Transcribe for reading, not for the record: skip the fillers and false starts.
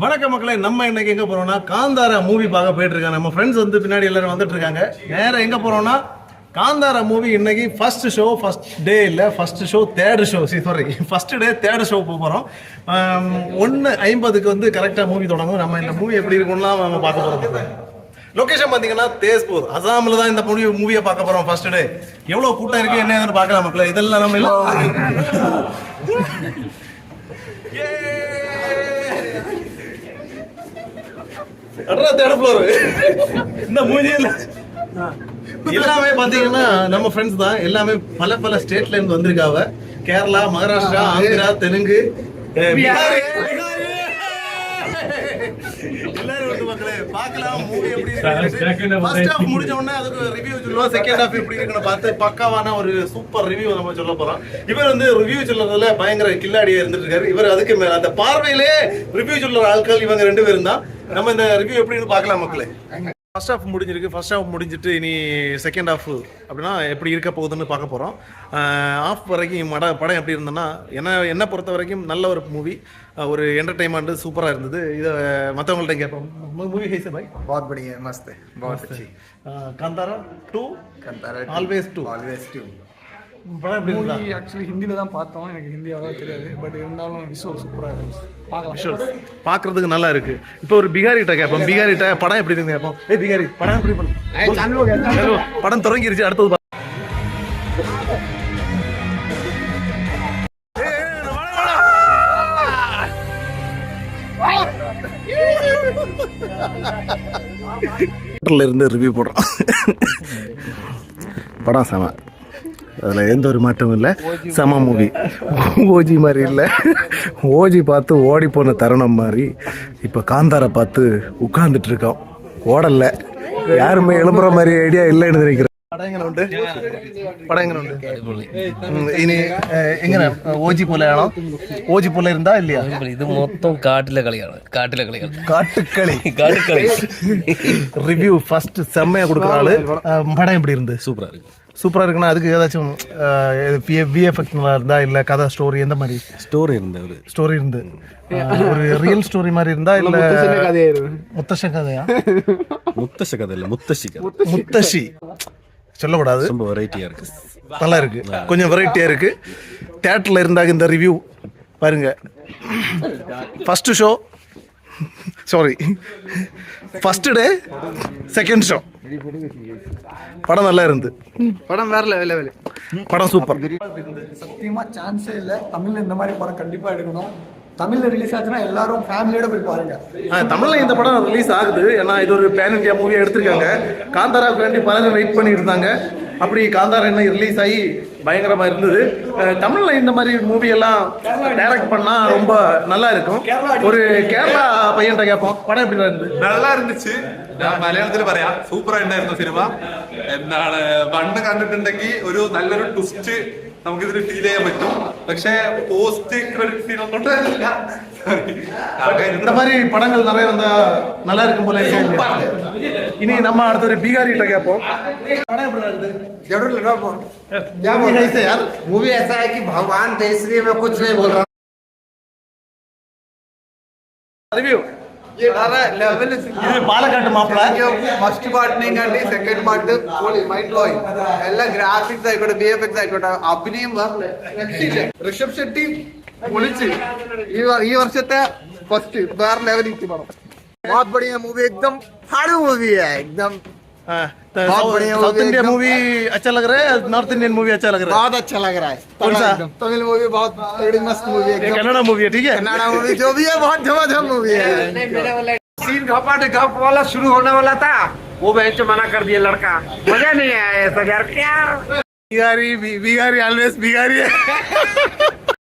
வணக்க மக்களே, நம்ம இன்னைக்கு எங்க போறோம்னா காந்தாரா மூவி பார்க்க போயிட்டு இருக்காங்க. நம்ம ஃப்ரெண்ட்ஸ் வந்து பின்னாடி எல்லாரும் வந்துட்டு இருக்காங்க. நேரம் எங்க போறோம்னா காந்தாரா மூவி இன்னைக்கு ஃபர்ஸ்ட் ஷோ, ஃபர்ஸ்ட் டே இல்லை first show third show, sorry first day third show போகிறோம். 1:50 வந்து கரெக்டாக மூவி தொடங்கும். நம்ம இந்த மூவி எப்படி இருக்கும்லாம் நம்ம பார்க்க போகிறோம். லொக்கேஷன் பார்த்தீங்கன்னா தேஸ்பூர், அசாமில் தான் இந்த மூவியை பார்க்க போகிறோம். ஃபர்ஸ்ட் டே எவ்வளோ கூட்டம் இருக்குது என்னன்னு பார்க்கலாம் மக்களே. இதெல்லாம் நம்ம இந்த மூவியில எல்லாமே பாத்தீங்கன்னா நம்ம ஃப்ரெண்ட்ஸ் தான். எல்லாமே பல பல ஸ்டேட்ல இருந்து வந்திருக்காங்க. கேரளா, மகாராஷ்டிரா, ஆந்திரா, தெலுங்கு, எல்லாரும் வந்து மக்களே பார்க்கலாம் மூவி எப்படி இருக்கு. ஃபர்ஸ்ட் ஹாஃப் முடிஞ்ச உடனே அதுக்கு ரிவ்யூ சொல்லுவோம். செகண்ட் ஹாஃப் எப்படி இருக்குன்னு பார்த்து பக்காவான ஒரு சூப்பர் ரிவ்யூ நம்ம சொல்ல போறோம். இவர் வந்து ரிவ்யூ சொல்றதுல பயங்கர கில்லாடியா இருந்துட்டு இருக்காரு. இவர் அதுக்கு மேல அந்த பார்வையிலே ரிவ்யூ சொல்ற ஆட்கள் இவங்க 2 பேரும் தான். நம்ம இந்த ரிவ்யூ எப்படின்னு பார்க்கலாம் மக்களே. ஃபர்ஸ்ட் ஹாஃப் முடிஞ்சிருக்கு. ஃபர்ஸ்ட் ஹாஃப் முடிஞ்சிட்டு இனி செகண்ட் ஹாஃப் அப்படின்னா எப்படி இருக்க போகுதுன்னு பார்க்க போகிறோம். ஆஃப் வரைக்கும் படம் எப்படி இருந்ததுன்னா என்னை பொறுத்த வரைக்கும் நல்ல ஒரு மூவி, ஒரு என்டர்டைன்மெண்ட் சூப்பராக இருந்தது. இதை மற்றவங்கள்ட்ட கேட்போம். மூவி ஹைஸ் பாய் बहुत बढ़िया मस्त है, बहुत अच्छी। காந்தாரா 2 ஆல்வேஸ் 2 படம் எப்படி இருந்தா? ஆக்சுவலி ஹிந்தியில் தான் பார்த்தோம். எனக்கு ஹிந்தி அவ்வளோ தெரியாது, பட் இருந்தாலும் விஷுவல் சூப்பராக இருந்துச்சு. பார்க்கலாம், பார்க்கறதுக்கு நல்லா இருக்கு. இப்போ ஒரு பிகாரிட்ட கேட்போம். பிகாரிட்ட படம் எப்படி இருக்கு கேட்போம். பிகாரி படம் எப்படி படம் தொடங்கிருச்சு. அடுத்தது இருந்து ரிவ்யூ போடுறோம். படம் செம, அதில் எந்த ஒரு மாற்றமும் இல்லை. செம மூவி. ஓஜி மாதிரி இல்லை, ஓஜி பார்த்து ஓடி போன தருணம் மாதிரி இப்போ காந்தாரை பார்த்து உட்கார்ந்துட்டு இருக்கோம். ஓடலை, யாருமே எழுப்புற மாதிரி ஐடியா இல்லைன்னு நினைக்கிறேன். പടം ഉണ്ട്. ഇനി എങ്ങനെ ഓജി പോലെയാണോ? ഓജി പോലെ இருந்தா இல்லையா? ഇത് മൊത്തം കാട്ടിലെ കളിയാണ്. കാട്ടുകളി ரிவ்யூ ஃபர்ஸ்ட் செம்மையா கொடுக்குற ஆளு. படம் எப்படி இருந்து? சூப்பரா இருக்குன்னா அதுக்கு ஏதாச்சும் விஎஃப்எக்ஸ் நல்லா இருந்தா இல்ல கதை ஸ்டோரி எந்த மாதிரி? ஸ்டோரி இருந்து ஒரு ரியல் ஸ்டோரி மாதிரி இருந்தா இல்ல முத்தஷ கதையா? முத்தஷி சொல்லக்கூடாது. ரொம்ப வெரைட்டியா இருக்கு, நல்லா இருக்கு, கொஞ்சம் வெரைட்டியா இருக்கு. தியேட்டர்ல இருந்தாங்க இந்த ரிவ்யூ பாருங்க. First show, sorry first day second show படம் நல்லா இருந்து. படம் வேற லெவல், படம் சூப்பர். சத்தியமா சான்ஸே இல்லை. தமிழ்ல இந்த மாதிரி படம் கண்டிப்பா எடுக்கணும். தமிழ்ல ரிலீஸ் ஆச்சுன்னா எல்லாரும் ஃபேமிலியோட போய் பாருங்க. தமிழ்ல இந்த படம் ரிலீஸ் ஆகுது. ஏன்னா இது ஒரு பேன் இந்தியா மூவியா எடுத்திருக்காங்க. காந்தாராவுக்கு வேண்டி பலரும் வெயிட் பண்ணிட்டு இருந்தாங்க. அப்படி காந்தாரா என்ன ரிலீஸ் ஆகி பயங்கரமா இருந்தது. தமிழ்ல இந்த மாதிரி மூவி எல்லாம் டைரக்ட் பண்ணா ரொம்ப நல்லா இருக்கும். ஒரு கேரளா பையன்கிட்ட கேட்போம், പടം எப்படி இருந்தது? நல்லா இருந்துச்சு. ഞാൻ മലയാളത്തിൽ പറയാം, സൂപ്പർ ആയിട്ടുണ്ടായിരുന്നു സിനിമ. എന്താണ് പണ്ട് കണ്ടിട്ടുണ്ടെങ്കിൽ ഒരു നല്ലൊരു ട്വിസ്റ്റ് നമുക്കിതിൽ ഫീൽ ചെയ്യാൻ പറ്റും. പക്ഷേ പോസ്റ്റ് ക്രെഡിറ്റ് സീൻ ഒന്നും ഉണ്ടായിരുന്നില്ല. இந்த மாதிரி படங்கள் நிறைய வந்தா நல்லா இருக்கும் போல. இனி நம்ம அடுத்த ஒரு பீகாரிட்ட கேட்போம். படம் எப்படி இருந்தது? जरूर लगा बोल। क्या बोल रहे हैं यार? मूवी ऐसा है कि भगवान थे, इसलिए मैं कुछ नहीं बोल रहा। ரிவ்யூ ये लेवल இது பாலக்காட்டு மாப்பிள. ఫస్ట్ పార్ట్ ని కండి second part full mind blowing. ಎಲ್ಲ ಗ್ರಾಫಿಕ್ಸ್ ಆಯ್ಕೊಡ, ಬಿಎಫ್ಎಕ್ಸ್ ಆಯ್ಕೊಡ, ಅಭಿನയം ഋഷഭ് ഷെട്ടി പൊളിച്ച്. ഈ വർഷത്തെ ഫസ്റ്റ് വേറെ ലെവൽ ഇtti പടം. बहुत बढ़िया मूवी, एकदम फाड़ू मूवी है एकदम. साउथ इंडियन मूवी अच्छा लग रहा है, नॉर्थ इंडियन मूवी अच्छा लग रहा है? बहुत अच्छा लग रहा है. कौन सा? तमिल मूवी बहुत बड़ी मस्त मूवी है. कन्नड़ा मूवी है, ठीक है. कन्नड़ा मूवी जो भी है बहुत जबरदस्त मूवी है. सीन घपाट वाला शुरू होने वाला था, वो बेंच मना कर दिया लड़का. मजा नहीं आया ऐसा यार. बिहारी ऑलवेज बिहारी है.